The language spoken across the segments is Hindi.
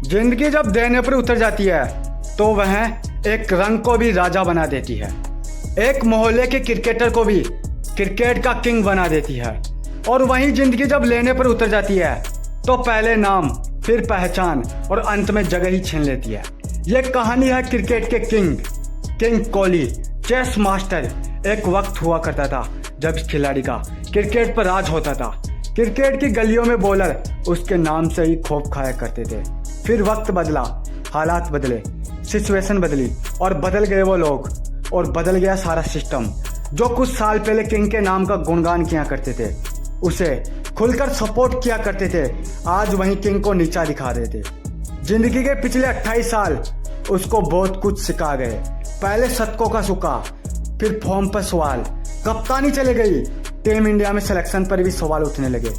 जिंदगी जब देने पर उतर जाती है तो वह एक रंग को भी राजा बना देती है, एक मोहल्ले के क्रिकेटर को भी क्रिकेट का किंग बना देती है। और वहीं जिंदगी जब लेने पर उतर जाती है तो पहले नाम, फिर पहचान और अंत में जगह ही छीन लेती है। ये कहानी है क्रिकेट के किंग कोहली, चेस मास्टर। एक वक्त हुआ करता था जब इस खिलाड़ी का क्रिकेट पर राज होता था। क्रिकेट की गलियों में बॉलर उसके नाम से ही खौफ खाया करते थे। फिर वक्त बदला, हालात बदले, सिचुएशन बदली और बदल गए वो लोग और बदल गया सारा सिस्टम। जो कुछ साल पहले किंग के नाम का गुणगान किया करते थे, उसे खुलकर सपोर्ट किया करते थे, आज वहीं किंग को नीचा दिखा रहे थे। जिंदगी के पिछले 28 साल उसको बहुत कुछ सिखा गए। पहले शतकों का सुका, फिर फॉर्म पर सवाल, कप्तानी चले गई, टीम इंडिया में सिलेक्शन पर भी सवाल उठने लगे।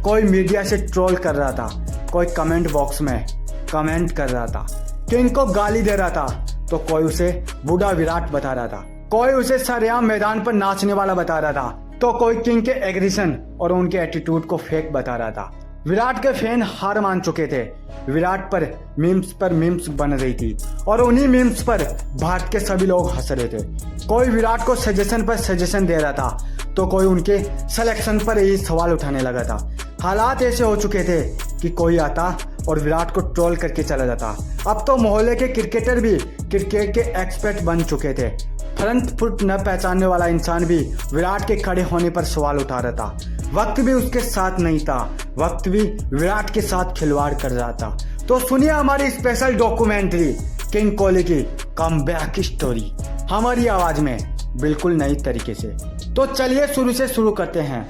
कोई मीडिया से ट्रोल कर रहा था, कोई कमेंट बॉक्स में कमेंट कर रहा था, किंग को गाली दे रहा था तो कोई उसे बूढ़ा विराट बता रहा था, कोई उसे सरेआम मैदान पर नाचने वाला बता रहा था तो कोई किंग के एग्रेशन और उनके एटीट्यूड को फेक बता रहा था। विराट के फैन हार मान चुके थे। विराट पर मीम्स बन रही थी और उन्हीं मीम्स पर भारत के सभी लोग हंस रहे थे। कोई विराट को सजेशन पर सजेशन दे रहा था तो कोई उनके सिलेक्शन पर ही सवाल उठाने लगा था। हालात ऐसे हो चुके थे कि कोई आता और विराट को ट्रोल करके चला जाता। अब तो मोहल्ले के क्रिकेटर भी क्रिकेट के एक्सपर्ट बन चुके थे। फ्रंट फुट न पहचानने वाला इंसान भी विराट के खड़े होने पर सवाल उठा रहा था। वक्त भी उसके साथ नहीं था, वक्त भी विराट के साथ खिलवाड़ कर रहा था। तो सुनिए हमारी स्पेशल डॉक्यूमेंट्री किंग कोहली की कमबैक स्टोरी हमारी आवाज में, बिल्कुल नई तरीके से। तो चलिए शुरू से शुरू करते हैं।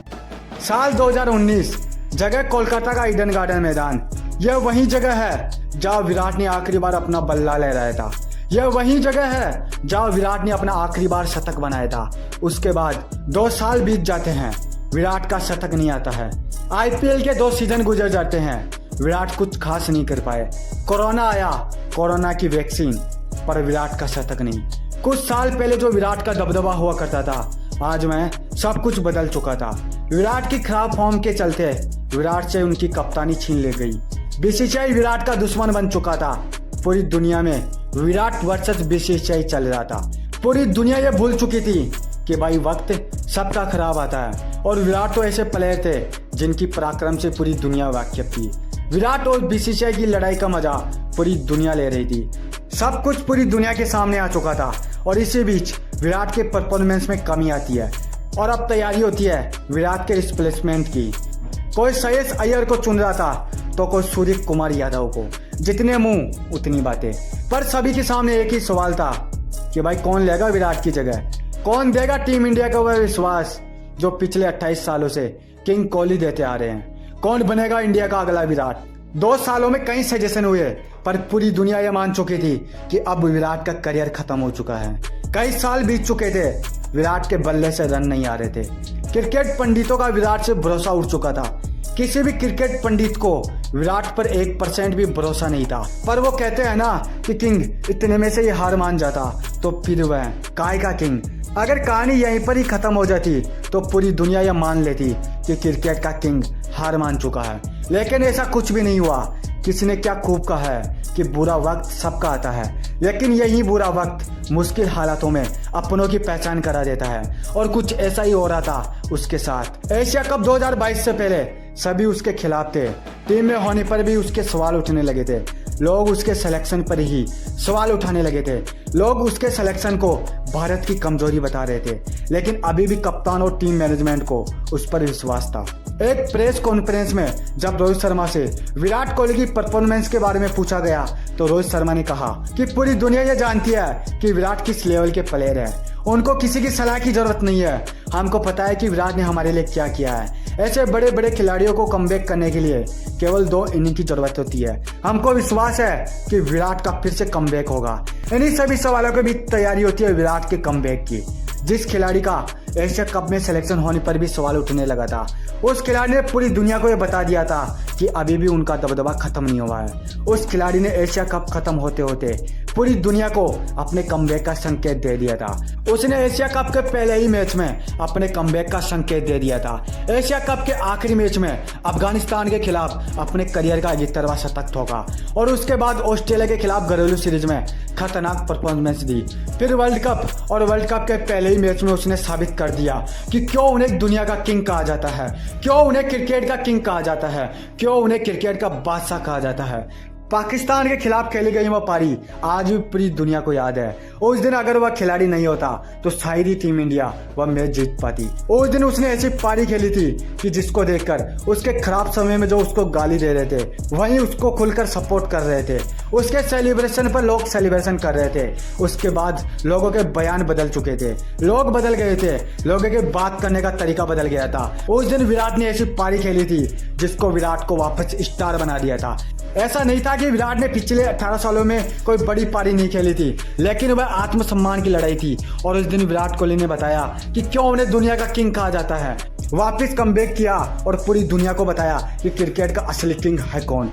साल 2019, जगह कोलकाता का ईडन गार्डन मैदान। यह वही जगह है जहाँ विराट ने आखिरी बार अपना बल्ला लहराया था। यह वही जगह है जहाँ विराट ने अपना आखिरी बार शतक बनाया था। उसके बाद 2 साल बीत जाते हैं, विराट का शतक नहीं आता है। आईपीएल के 2 सीजन गुजर जाते हैं, विराट कुछ खास नहीं कर पाए। कोरोना आया, कोरोना की वैक्सीन, पर विराट का शतक नहीं। कुछ साल पहले जो विराट का दबदबा हुआ करता था, आज में सब कुछ बदल चुका था। विराट की खराब फॉर्म के चलते विराट से उनकी कप्तानी छीन ले गई। बीसीसीआई विराट का दुश्मन बन चुका था। पूरी दुनिया में विराट वर्सेस बीसीसीआई चल रहा था। पूरी दुनिया ये भूल चुकी थी कि भाई वक्त सबका खराब आता है और विराट तो ऐसे प्लेयर थे जिनकी पराक्रम से पूरी दुनिया वाकिफ थी। विराट और बीसीसीआई की लड़ाई का मजा पूरी दुनिया ले रही थी। सब कुछ पूरी दुनिया के सामने आ चुका था और इसी बीच विराट के परफॉर्मेंस में कमी आती है और अब तैयारी होती है विराट के रिप्लेसमेंट की। कोई श्रेयस अय्यर को चुन रहा था तो कोई सूर्य कुमार यादव को। जितने मुंह उतनी बातें, पर सभी के सामने एक ही सवाल था कि भाई कौन लेगा विराट की जगह, कौन देगा टीम इंडिया का वह विश्वास जो पिछले 28 सालों से किंग कोहली देते आ रहे हैं। कौन बनेगा इंडिया का अगला विराट। 2 सालों में कई सजेशन हुए पर पूरी दुनिया ये मान चुकी थी कि अब विराट का करियर खत्म हो चुका है। कई साल बीत चुके थे, विराट के बल्ले से रन नहीं आ रहे थे। क्रिकेट पंडितों का विराट से भरोसा उठ चुका था। किसी भी क्रिकेट पंडित को विराट पर 1% भी भरोसा नहीं था। पर वो कहते हैं ना कि किंग इतने में से ही हार मान जाता तो फिर वह काय का किंग। अगर कहानी यहीं पर ही खत्म हो जाती तो पूरी दुनिया यह मान लेती कि क्रिकेट का किंग हार मान चुका है। लेकिन ऐसा कुछ भी नहीं हुआ। किसी ने क्या खूब कहा है कि बुरा वक्त सबका आता है, लेकिन यही बुरा वक्त मुश्किल हालातों में अपनों की पहचान करा देता है। और कुछ ऐसा ही हो रहा था उसके साथ। एशिया कप 2022 से पहले सभी उसके खिलाफ थे। टीम में होने पर भी उसके सवाल उठने लगे थे। लोग उसके सिलेक्शन पर ही सवाल उठाने लगे थे। लोग उसके सिलेक्शन को भारत की कमजोरी बता रहे थे, लेकिन अभी भी कप्तान और टीम मैनेजमेंट को उस पर विश्वास था। एक प्रेस कॉन्फ्रेंस में जब रोहित शर्मा से विराट कोहली की परफॉर्मेंस के बारे में पूछा गया तो रोहित शर्मा ने कहा कि पूरी दुनिया ये जानती है कि विराट किस लेवल के प्लेयर है। उनको किसी की सलाह की जरूरत नहीं है। हमको पता है कि विराट ने हमारे लिए क्या किया है। ऐसे बड़े बड़े खिलाड़ियों को कमबैक करने के लिए केवल 2 इनिंग की जरूरत होती है। हमको विश्वास है कि विराट का फिर से कमबैक होगा। इन्हीं सभी सवालों की भी तैयारी होती है विराट के कमबैक की। जिस खिलाड़ी का एशिया कप में सिलेक्शन होने पर भी सवाल उठने लगा था, उस खिलाड़ी ने पूरी दुनिया को यह बता दिया था कि अभी भी उनका दबदबा खत्म नहीं हुआ है। उस खिलाड़ी ने एशिया कप खत्म होते होते पूरी दुनिया को अपने कमबैक का संकेत दे दिया था। उसने एशिया कप के पहले ही मैच में अपने कमबैक का संकेत दे दिया था। एशिया कप के आखिरी मैच में अफगानिस्तान के खिलाफ अपने करियर का 71वां शतक ठोका और उसके बाद ऑस्ट्रेलिया के खिलाफ घरेलू सीरीज में खतरनाक परफॉर्मेंस दी। फिर वर्ल्ड कप के पहले ही मैच में उसने साबित कर दिया कि क्यों उन्हें दुनिया का किंग कहा जाता है, क्यों उन्हें क्रिकेट का किंग कहा जाता है, क्यों उन्हें क्रिकेट का बादशाह कहा जाता है। पाकिस्तान के खिलाफ खेली गई वह पारी आज भी पूरी दुनिया को याद है। उस दिन अगर वह खिलाड़ी नहीं होता तो शायद ही टीम इंडिया वह मैच जीत पाती। उस दिन उसने ऐसी पारी खेली थी कि जिसको देखकर उसके खराब समय में जो उसको गाली दे रहे थे वहीं उसको खुलकर सपोर्ट कर रहे थे। उसके सेलिब्रेशन पर लोग सेलिब्रेशन कर रहे थे। उसके बाद लोगों के बयान बदल चुके थे, लोग बदल गए थे, लोगों के बात करने का तरीका बदल गया था। उस दिन विराट ने ऐसी पारी खेली थी जिसको विराट को वापस स्टार बना दिया था। ऐसा नहीं था कि विराट ने पिछले 18 सालों में कोई बड़ी पारी नहीं खेली थी, लेकिन वह आत्मसम्मान की लड़ाई थी। और उस दिन विराट कोहली ने बताया कि क्यों उन्हें दुनिया का किंग कहा जाता है। वापस कमबैक किया और पूरी दुनिया को बताया कि क्रिकेट का असली किंग है कौन।